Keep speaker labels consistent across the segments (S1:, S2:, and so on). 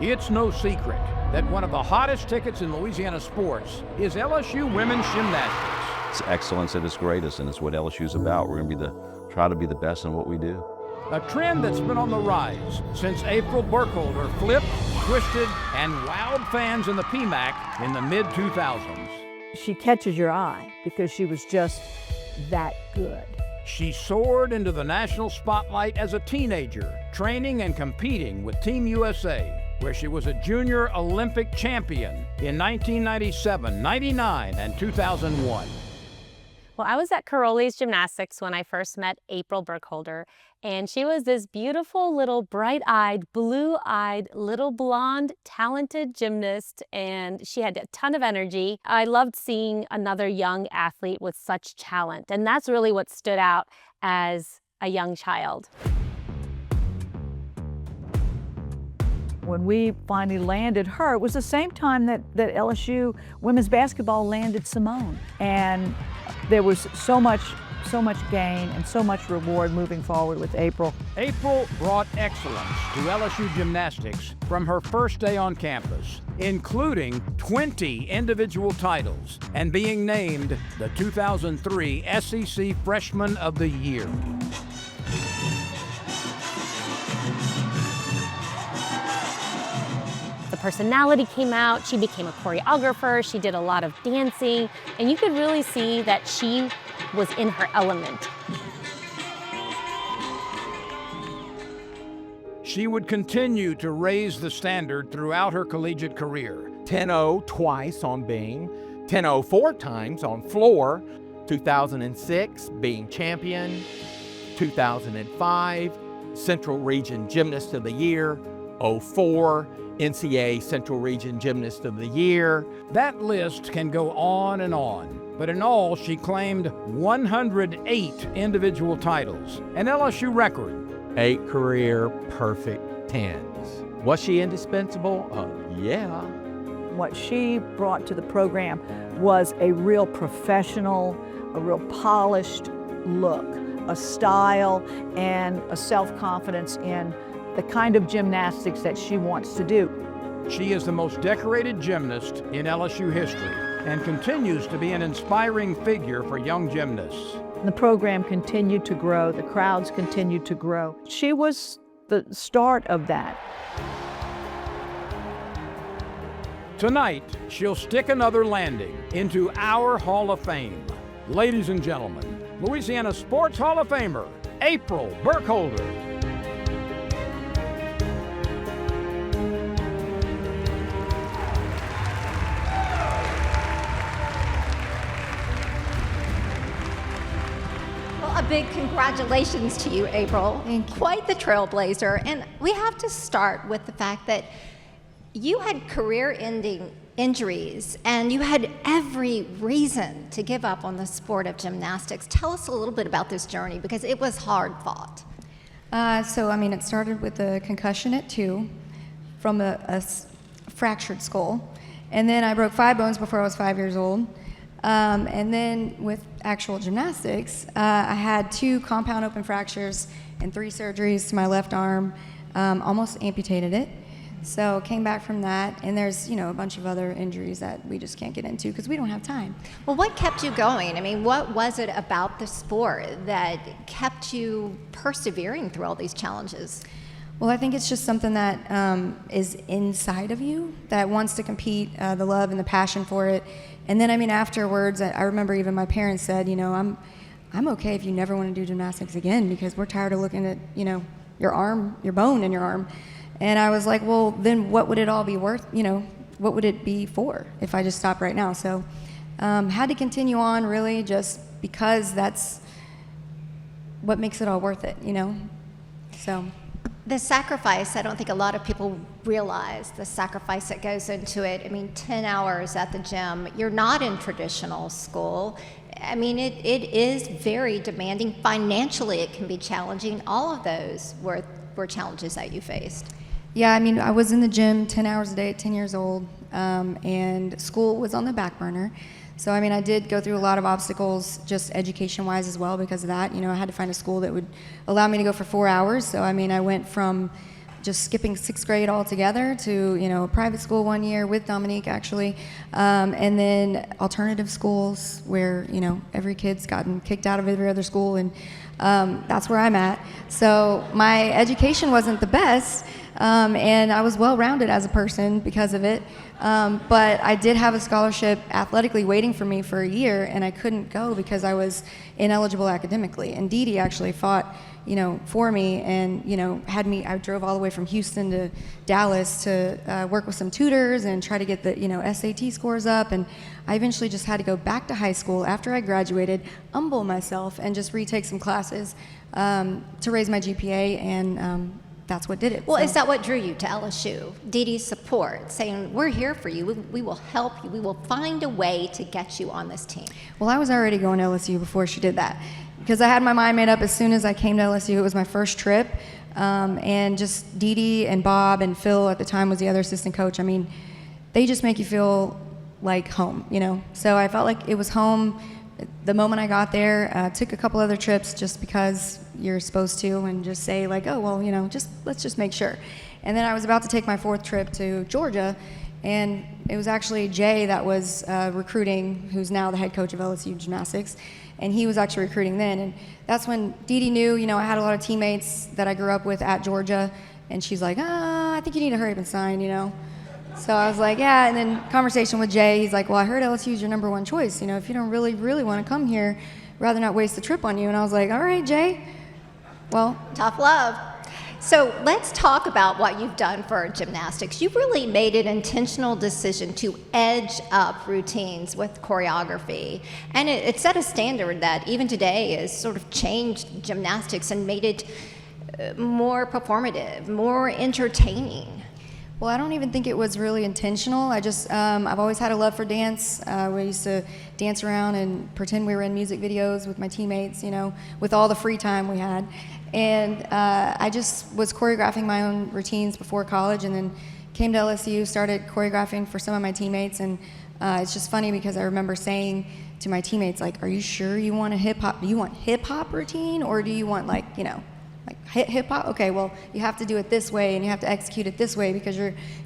S1: It's no secret that one of the hottest tickets in Louisiana sports is LSU women's gymnastics.
S2: It's excellence at its greatest, and it's what LSU's about. We're going to try to be the best in what we do.
S1: A trend that's been on the rise since April Burkholder flipped, twisted, and wowed fans in the PMAC in the mid-2000s.
S3: She catches your eye because she was just that good.
S1: She soared into the national spotlight as a teenager, training and competing with Team USA, where she was a junior Olympic champion in 1997, 99, and 2001.
S4: Well, I was at Caroli's Gymnastics when I first met April Burkholder, and she was this beautiful little bright-eyed, blue-eyed, little blonde, talented gymnast, and she had a ton of energy. I loved seeing another young athlete with such talent, and that's really what stood out as a young child.
S3: When we finally landed her, it was the same time that LSU women's basketball landed Simone. And there was so much gain and so much reward moving forward with April.
S1: April brought excellence to LSU gymnastics from her first day on campus, including 20 individual titles and being named the 2003 SEC Freshman of the Year.
S4: The personality came out, she became a choreographer, she did a lot of dancing, and you could really see that she was in her element.
S1: She would continue to raise the standard throughout her collegiate career.
S5: 10-0 twice on beam, 10-0 4 times on floor, 2006 being champion, 2005 Central Region Gymnast of the Year, 04 NCAA Central Region Gymnast of the Year.
S1: That list can go on and on, but in all, she claimed 108 individual titles, an LSU record.
S5: 8 career perfect 10s. Was she indispensable? Yeah.
S3: What she brought to the program was a real professional, a real polished look, a style, and a self-confidence in the kind of gymnastics that she wants to do.
S1: She is the most decorated gymnast in LSU history and continues to be an inspiring figure for young gymnasts.
S3: The program continued to grow, the crowds continued to grow. She was the start of that.
S1: Tonight, she'll stick another landing into our Hall of Fame. Ladies and gentlemen, Louisiana Sports Hall of Famer, April Burkholder.
S6: A big congratulations to you, April. Quite the trailblazer. And we have to start with the fact that you had career-ending injuries and you had every reason to give up on the sport of gymnastics. Tell us a little bit about this journey because it was hard fought.
S7: It started with a concussion at 2 from a fractured skull. And then I broke 5 bones before I was 5 years old. And then with actual gymnastics, I had 2 compound open fractures and 3 surgeries to my left arm, almost amputated it. So came back from that, and there's a bunch of other injuries that we just can't get into because we don't have time.
S6: Well, what kept you going? I mean, what was it about the sport that kept you persevering through all these challenges?
S7: Well, I think it's just something that is inside of you that wants to compete, the love and the passion for it. And then, afterwards, I remember even my parents said, I'm okay if you never want to do gymnastics again because we're tired of looking at, your arm, your bone in your arm. And I was like, well, then what would it all be worth? What would it be for if I just stopped right now? So had to continue on really just because that's what makes it all worth it, So.
S6: The sacrifice, I don't think a lot of people realize the sacrifice that goes into it. 10 hours at the gym. You're not in traditional school. It is very demanding. Financially, it can be challenging. All of those were challenges that you faced.
S7: Yeah, I was in the gym 10 hours a day at 10 years old, and school was on the back burner. So, I did go through a lot of obstacles just education-wise as well because of that. I had to find a school that would allow me to go for 4 hours. So, I went from just skipping 6th grade altogether to, a private school one year with Dominique, actually. And then alternative schools where, every kid's gotten kicked out of every other school, and that's where I'm at. So my education wasn't the best, and I was well-rounded as a person because of it. But I did have a scholarship athletically waiting for me for a year, and I couldn't go because I was ineligible academically. And Dee Dee actually fought, for me, and, I drove all the way from Houston to Dallas to work with some tutors and try to get the, SAT scores up. And I eventually just had to go back to high school after I graduated, humble myself, and just retake some classes to raise my GPA, and that's what did it.
S6: Well,
S7: so.
S6: Is that what drew you to LSU? Dee Dee's support, saying, we're here for you, we will help you, we will find a way to get you on this team.
S7: Well, I was already going to LSU before she did that, because I had my mind made up as soon as I came to LSU. It was my first trip, and just Dee Dee and Bob and Phil at the time was the other assistant coach. I mean, they just make you feel like home, So I felt like it was home the moment I got there. Took a couple other trips just because you're supposed to, and just say like, oh, well, let's just make sure. And then I was about to take my 4th trip to Georgia, and it was actually Jay that was recruiting, who's now the head coach of LSU gymnastics, and he was actually recruiting then. And that's when Dee Dee knew, I had a lot of teammates that I grew up with at Georgia, and she's like, I think you need to hurry up and sign, So I was like, yeah, and then conversation with Jay, he's like, well, I heard LSU is your #1 choice. If you don't really, really want to come here, rather not waste the trip on you. And I was like, all right, Jay, well.
S6: Tough love. So let's talk about what you've done for gymnastics. You really made an intentional decision to edge up routines with choreography. And it set a standard that even today has sort of changed gymnastics and made it more performative, more entertaining.
S7: Well, I don't even think it was really intentional. I've always had a love for dance. We used to dance around and pretend we were in music videos with my teammates, with all the free time we had. And I just was choreographing my own routines before college, and then came to LSU, started choreographing for some of my teammates. And it's just funny because I remember saying to my teammates, like, are you sure you want hip hop routine, or do you want like hip hop? Okay, well, you have to do it this way, and you have to execute it this way, because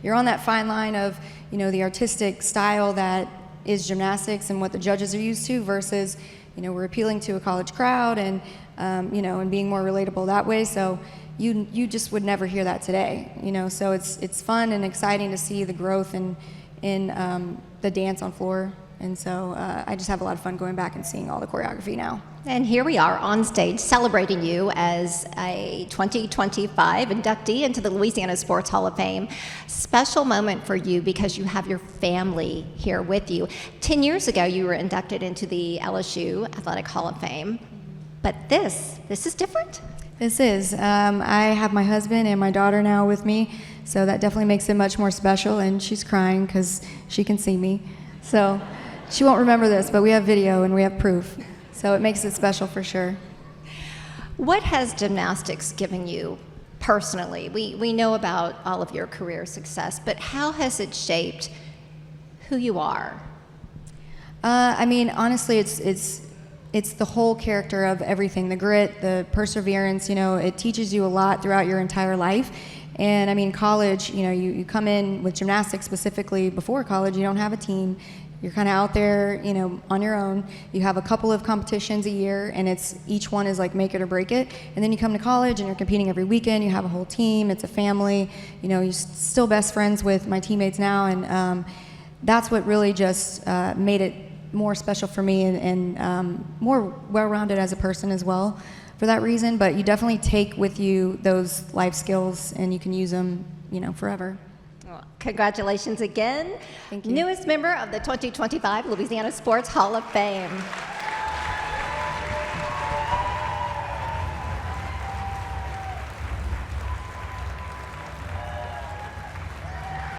S7: you're on that fine line of, the artistic style that is gymnastics and what the judges are used to versus, we're appealing to a college crowd, and and being more relatable that way. So you just would never hear that today, So it's fun and exciting to see the growth in the dance on floor. And so I just have a lot of fun going back and seeing all the choreography now.
S6: And here we are on stage celebrating you as a 2025 inductee into the Louisiana Sports Hall of Fame. Special moment for you because you have your family here with you. 10 years ago, you were inducted into the LSU Athletic Hall of Fame. But this is different.
S7: This is. I have my husband and my daughter now with me, so that definitely makes it much more special. And she's crying because she can see me. So she won't remember this, but we have video and we have proof. So it makes it special for sure.
S6: What has gymnastics given you personally? We know about all of your career success, but how has it shaped who you are?
S7: Honestly, it's the whole character of everything, the grit, the perseverance. It teaches you a lot throughout your entire life. And college, you come in with gymnastics specifically. Before college, you don't have a team. You're kind of out there, on your own. You have a couple of competitions a year, and each one is like make it or break it. And then you come to college, and you're competing every weekend. You have a whole team. It's a family. You're still best friends with my teammates now, and that's what really just made it more special for me, and more well-rounded as a person as well for that reason. But you definitely take with you those life skills, and you can use them, forever.
S6: Well, congratulations again.
S7: Thank you.
S6: Newest member of the 2025 Louisiana Sports Hall of Fame.